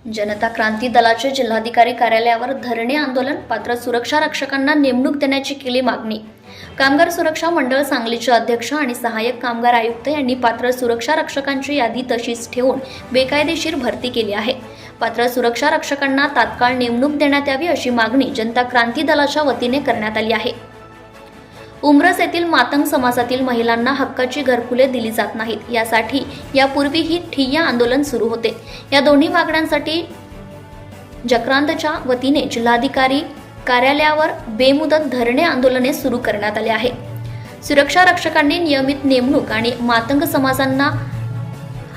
जनता क्रांती दलाचे जिल्हाधिकारी कार्यालयावर धरणे आंदोलन. पात्र सुरक्षा रक्षकांना नेमणूक देण्याची केली मागणी. कामगार सुरक्षा मंडळ सांगलीचे अध्यक्ष आणि सहाय्यक कामगार आयुक्त यांनी पात्र सुरक्षा रक्षकांची यादी तशीच ठेवून बेकायदेशीर भरती केली आहे. पात्र सुरक्षा रक्षकांना तात्काळ नेमणूक देण्यात यावी अशी मागणी जनता क्रांती दलाच्या वतीने करण्यात आली आहे. उमरस येथील मातंग समाजातील महिलांना हक्काची घरकुले दिली जात नाहीत, यासाठी यापूर्वीही ठिय्या आंदोलन सुरू होते. या दोन्ही मागण्यांसाठी जक्रांतच्या वतीने जिल्हाधिकारी कार्यालयावर बेमुदत धरणे आंदोलने सुरू करण्यात आले आहे. सुरक्षा रक्षकांनी नियमित नेमणूक आणि मातंग समाजांना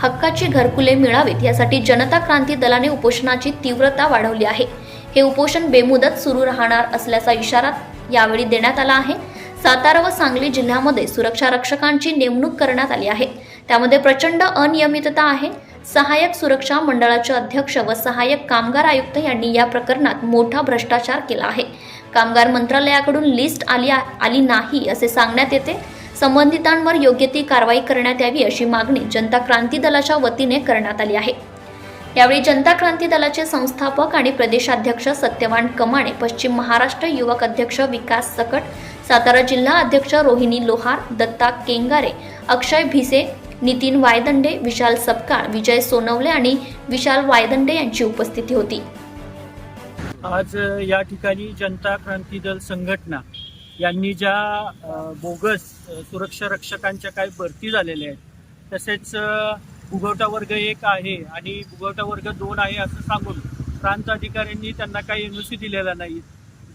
हक्काची घरकुले मिळावीत यासाठी जनता क्रांती दलाने उपोषणाची तीव्रता वाढवली आहे. हे उपोषण बेमुदत सुरू राहणार असल्याचा इशारा यावेळी देण्यात आला आहे. सातारा व सांगली जिल्ह्यामध्ये सुरक्षा रक्षकांची नेमणूक करण्यात आली आहे. त्यामध्ये प्रचंड अनियमितता आहे. सहाय्यक सुरक्षा मंडळाचे अध्यक्ष व सहाय्यक कामगार आयुक्त यांनी या प्रकरणात मोठा भ्रष्टाचार केला आहे. कामगार मंत्रालयाकडून लिस्ट आली नाही असे सांगण्यात येते. संबंधितांवर योग्य ती कारवाई करण्यात यावी अशी मागणी जनता क्रांती दलाच्या वतीने करण्यात आली आहे. यावेळी जनता क्रांती दलाचे संस्थापक आणि प्रदेशाध्यक्ष सत्यवान कमाणे, पश्चिम महाराष्ट्र युवक अध्यक्ष विकास सकट, सातारा जिल्हा अध्यक्ष रोहिणी लोहार, दत्ता केंगारे, अक्षय भिसे, नितीन वायदंडे, विशाल सपकाळ, विजय सोनवले आणि विशाल वायदंडे यांची उपस्थिती होती. आज या ठिकाणी जनता क्रांती दल संघटना यांनी ज्या बोगस सुरक्षा रक्षकांच्या काही भरती झालेल्या आहेत, तसेच भुगवटा वर्ग 1 आहे आणि भुगवटा वर्ग 2 आहे असं सांगून प्रांत अधिकाऱ्यांनी त्यांना काही एनओसी दिलेला नाही.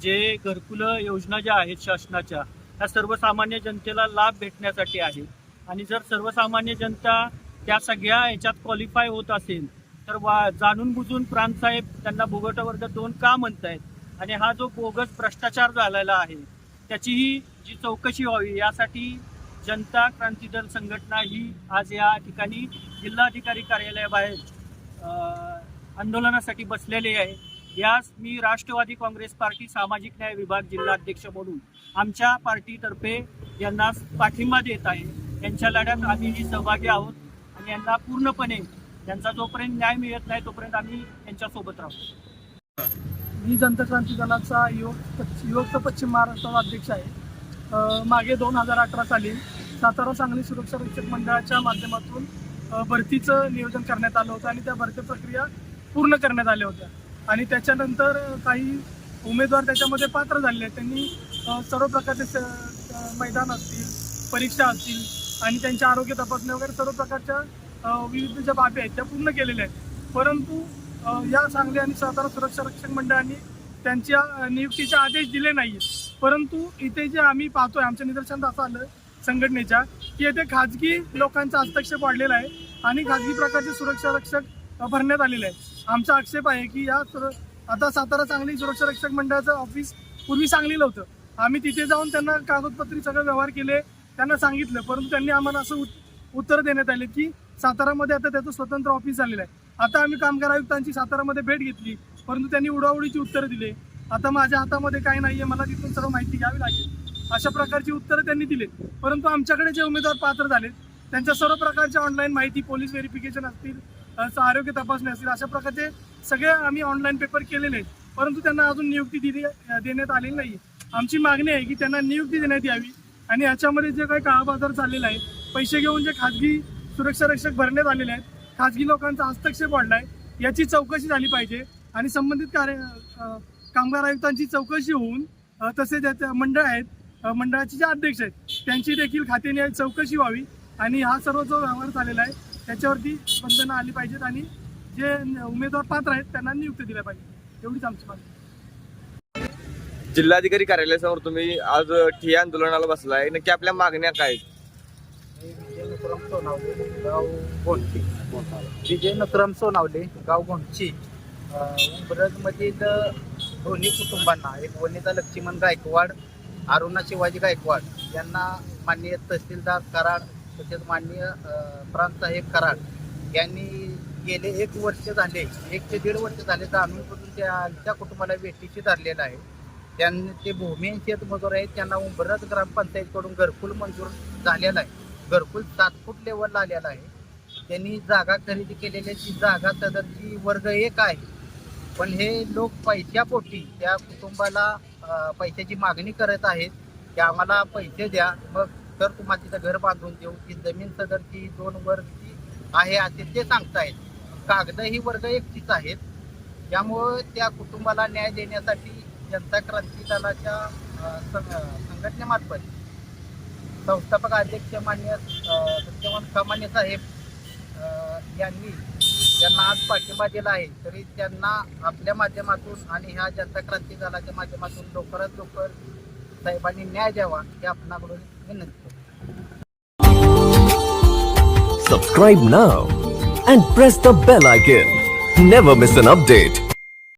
जे घरकुलं योजना ज्या आहेत शासनाच्या, त्या सर्वसामान्य जनतेला लाभ भेटण्यासाठी आहे. आणि जर सर्वसामान्य जनता त्या सगळ्या ह्याच्यात क्वालिफाय होत असेल तर जाणून बुजून प्रांतसाहेब त्यांना भुगवटा वर्ग 2 का म्हणतायत आणि हा जो बोगस भ्रष्टाचार झालेला आहे त्याचीही जी चौकशी व्हावी यासाठी जनता क्रांती दल संघटना ही आज या ठिकाणी जिल्हाधिकारी कार्यालयाबाहेर आंदोलनासाठी बसलेले आहे. यास मी राष्ट्रवादी काँग्रेस पार्टी सामाजिक न्याय विभाग जिल्हाध्यक्ष म्हणून आमच्या पार्टीतर्फे यांना पाठिंबा देत आहे. यांच्या लढ्यात आम्हीही सहभागी आहोत आणि यांना पूर्णपणे यांचा जोपर्यंत न्याय मिळत नाही तोपर्यंत आम्ही यांच्यासोबत राहू. मी जनता क्रांती दलाचा युवक पश्चिम महाराष्ट्राचा अध्यक्ष आहे. मागे 2018 साली सातारा सांगली सुरक्षा रक्षक मंडळाच्या माध्यमातून भरतीचं नियोजन करण्यात आलं होतं आणि त्या भरती प्रक्रिया पूर्ण करण्यात आल्या होत्या. आणि त्याच्यानंतर काही उमेदवार त्याच्यामध्ये पात्र झालेले आहेत. त्यांनी सर्व प्रकारचे मैदान असतील, परीक्षा असतील आणि त्यांच्या आरोग्य तपासणी वगैरे सर्व प्रकारच्या विविध ज्या बाबी आहेत त्या पूर्ण केलेल्या आहेत. परंतु या सांगली आणि सातारा सुरक्षा रक्षक मंडळाने त्यांच्या नियुक्तीचे आदेश दिले नाही. परंतु इथे जे आम्ही पाहतोय, आमच्या निदर्शनात असं आलं संघटनेच्या की येथे खाजगी लोकांचा हस्तक्षेप वाढलेला आहे आणि खाजगी प्रकारचे सुरक्षा रक्षक भरण्यात आलेले आहे. आमचा आक्षेप आहे की आता सातारा सांगली सुरक्षा रक्षक मंडळाचं ऑफिस पूर्वी सांगलीला होतं. आम्ही तिथे जाऊन त्यांना कागदपत्री सगळं व्यवहार केले, त्यांना सांगितलं, परंतु त्यांनी आम्हाला असं उत्तर देण्यात आले की सातारामध्ये आता त्याचं स्वतंत्र ऑफिस झालेलं आहे. आता आम्ही कामगार आयुक्तांची सातारामध्ये भेट घेतली, परंतु त्यांनी उडाउडीची उत्तरं दिले. आता माझ्या हातामध्ये काही नाही आहे, मला तिथून सर्व माहिती घ्यावी लागेल, अशा प्रकारची उत्तरं त्यांनी दिली. परंतु आमच्याकडे जे उमेदवार पात्र झाले त्यांच्या सर्व प्रकारच्या ऑनलाईन माहिती, पोलीस व्हेरिफिकेशन असतील, आरोग्य तपासणी असतील, अशा प्रकारचे सगळे आम्ही ऑनलाईन पेपर केलेले आहेत. परंतु त्यांना अजून नियुक्ती देण्यात आलेली नाही. आमची मागणी आहे की त्यांना नियुक्ती देण्यात यावी आणि याच्यामध्ये जे काही काळाबाजार चाललेला आहे, पैसे घेऊन जे खाजगी सुरक्षा रक्षक भरण्यात आलेले आहेत, खाजगी लोकांचा हस्तक्षेप वाढला आहे, याची चौकशी झाली पाहिजे आणि संबंधित कामगार आयुक्तांची चौकशी होऊन तसेच मंडळ आहेत, मंडळाचे जे अध्यक्ष आहेत त्यांची देखील खात्याने चौकशी व्हावी आणि हा सर्व जो व्यवहार झालेला आहे त्याच्यावरती बंधनं आली पाहिजेत आणि जे उमेदवार पात्र आहेत त्यांना नियुक्ती दिल्या पाहिजे. एवढीच आमची मागणी. जिल्हाधिकारी कार्यालयासमोर तुम्ही आज ठिय्या आंदोलनाला बसलाय, नक्की आपल्या मागण्या काय? विजय नथुराम सोनावले, गाव घोणची. उंबरजमधील दोन्ही कुटुंबांना, एक वनिता लक्ष्मण गायकवाड, अरुणा शिवाजी गायकवाड यांना माननीय तहसीलदार कराड तसेच माननीय प्रांतसाहेब कराड यांनी गेले 1 वर्ष झाले, 1 ते 1.5 वर्ष झाले जाणूनपासून त्यांच्या कुटुंबाला वेठीशी धरलेलं आहे. त्यांनी ते भूमिहीन शेतमजूर आहेत, त्यांना उंबरज ग्रामपंचायतकडून घरकुल मंजूर झालेला आहे. घरकुल 7 फूट लेवलला आलेला आहे त्यांनी जागा खरेदी केलेली ती जागा सदरची वर्ग 1 आहे. पण हे लोक पैशापोटी त्या कुटुंबाला पैशाची मागणी करत आहेत की आम्हाला पैसे द्या, मग तर तुम्हाला तिथं घर बांधून देऊ. ती जमीन सदरची 2 वर्गची आहे असे ते सांगतायत. कागद ही वर्ग 1चीच आहेत. त्यामुळं त्या कुटुंबाला न्याय देण्यासाठी जनता क्रांती दलाच्या संघटनेमार्फत संस्थापक अध्यक्ष मान्य सत्यवान कामाने साहेब यांनी त्यांना आज पाठिंबा दिला आहे. तरी त्यांना आपल्या माध्यमातून आणि ह्या जनता क्रांती दलाच्या माध्यमातून लवकरात लवकर साहेबांनी न्याय द्यावा ही आपणाकडून विनंती. Subscribe now and press the bell icon. Never miss an update.